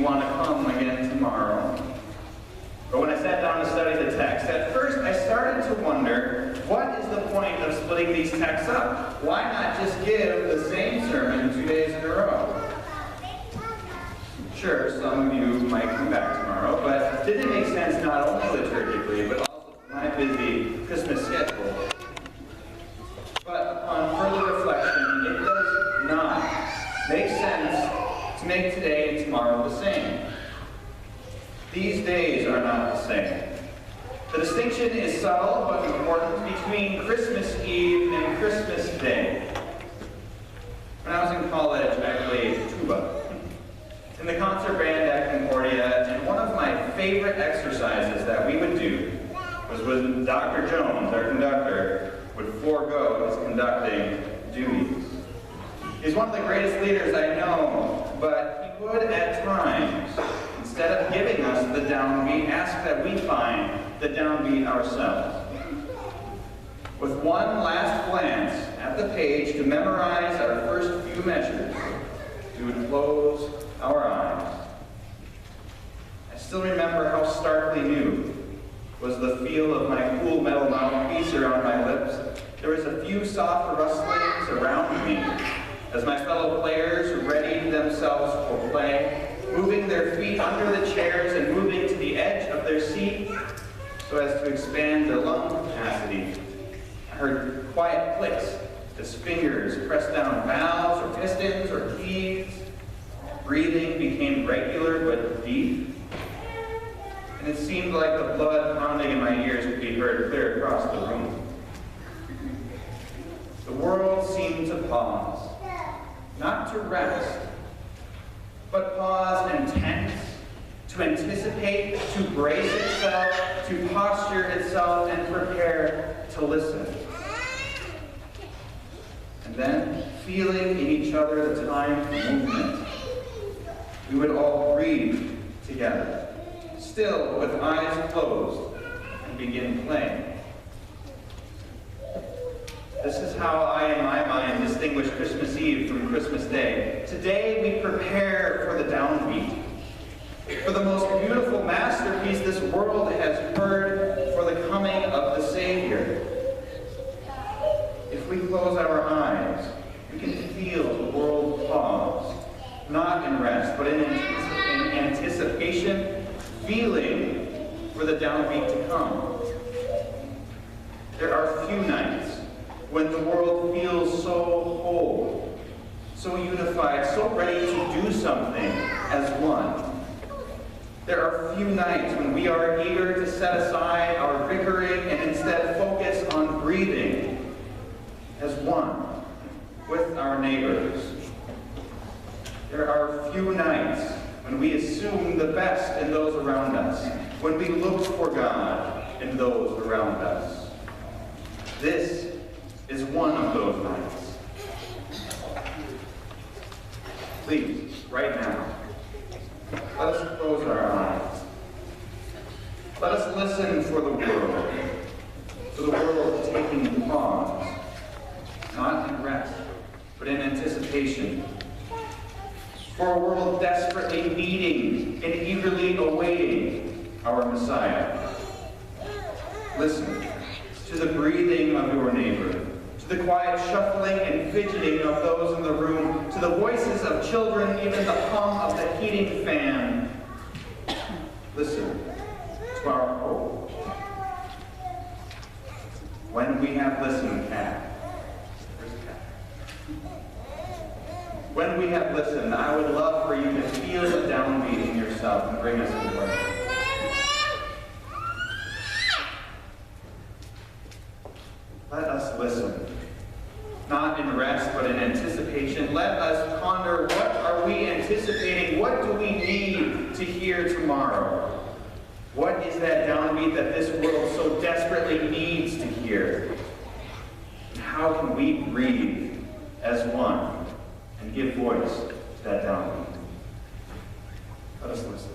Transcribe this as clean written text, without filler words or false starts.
want to come again tomorrow. But when I sat down to study the text, at first I started to wonder, what is the point of splitting these texts up? Why not just give the same sermon 2 days in a row? Sure, some of you might come back tomorrow, but did it make sense not only liturgically, but also for my busy Christmas schedule? But upon further reflection, it does not make sense to make today and tomorrow the same. These days are not the same. The distinction is subtle but important between Christmas Eve and Christmas Day. When I was in college, I played tuba in the concert band at Concordia, and one of my favorite exercises that we would do was when Dr. Jones, our conductor, would forego his conducting duties. He's one of the greatest leaders I know, but he would at times, instead of giving us the downbeat, ask that we find the downbeat ourselves. With one last glance at the page to memorize our first few measures, we would close our eyes. I still remember how starkly new was the feel of my cool metal mouthpiece around my lips. There was a few soft rustlings around me as my fellow players readied themselves for play, moving their feet under the chairs and moving to the edge of their seat so as to expand their lung capacity. I heard quiet clicks as fingers pressed down valves or pistons or keys. Breathing became regular but deep, and it seemed like the blood pounding in my ears could be heard clear across the room. The world seemed to pause, not to rest, but pause and tense, to anticipate, to brace itself, to posture itself, and prepare to listen. And then, feeling in each other the time for movement, we would all breathe together, still with eyes closed, and begin playing. This is how I, in my mind, distinguish Christmas Eve from Christmas Day. Today we prepare for the downbeat, for the most beautiful masterpiece this world has heard, for the coming of the Savior. If we close our eyes, we can feel the world pause, not in rest, but in anticipation, feeling for the downbeat to come. There are few nights when the world feels so whole, so unified, so ready to do something as one. There are few nights when we are eager to set aside our bickering and instead focus on breathing as one with our neighbors. There are few nights when we assume the best in those around us, when we look for God in those around us. This is one of those nights. Please, right now, let us close our eyes. Let us listen for the world taking pause, not in rest, but in anticipation. For a world desperately needing and eagerly awaiting our Messiah. Listen to the breathing of your neighbor, to the quiet shuffling and fidgeting of those in the room, to the voices of children, even the hum of the heating fan. Listen to our hope. When we have listened, when we have listened, I would love for you to feel the downbeat in yourself and bring us in worship. Let us listen, not in rest, but in anticipation. Let us ponder, what are we anticipating? What do we need to hear tomorrow? What is that downbeat that this world so desperately needs to hear? And how can we breathe as one and give voice to that downbeat? Let us listen.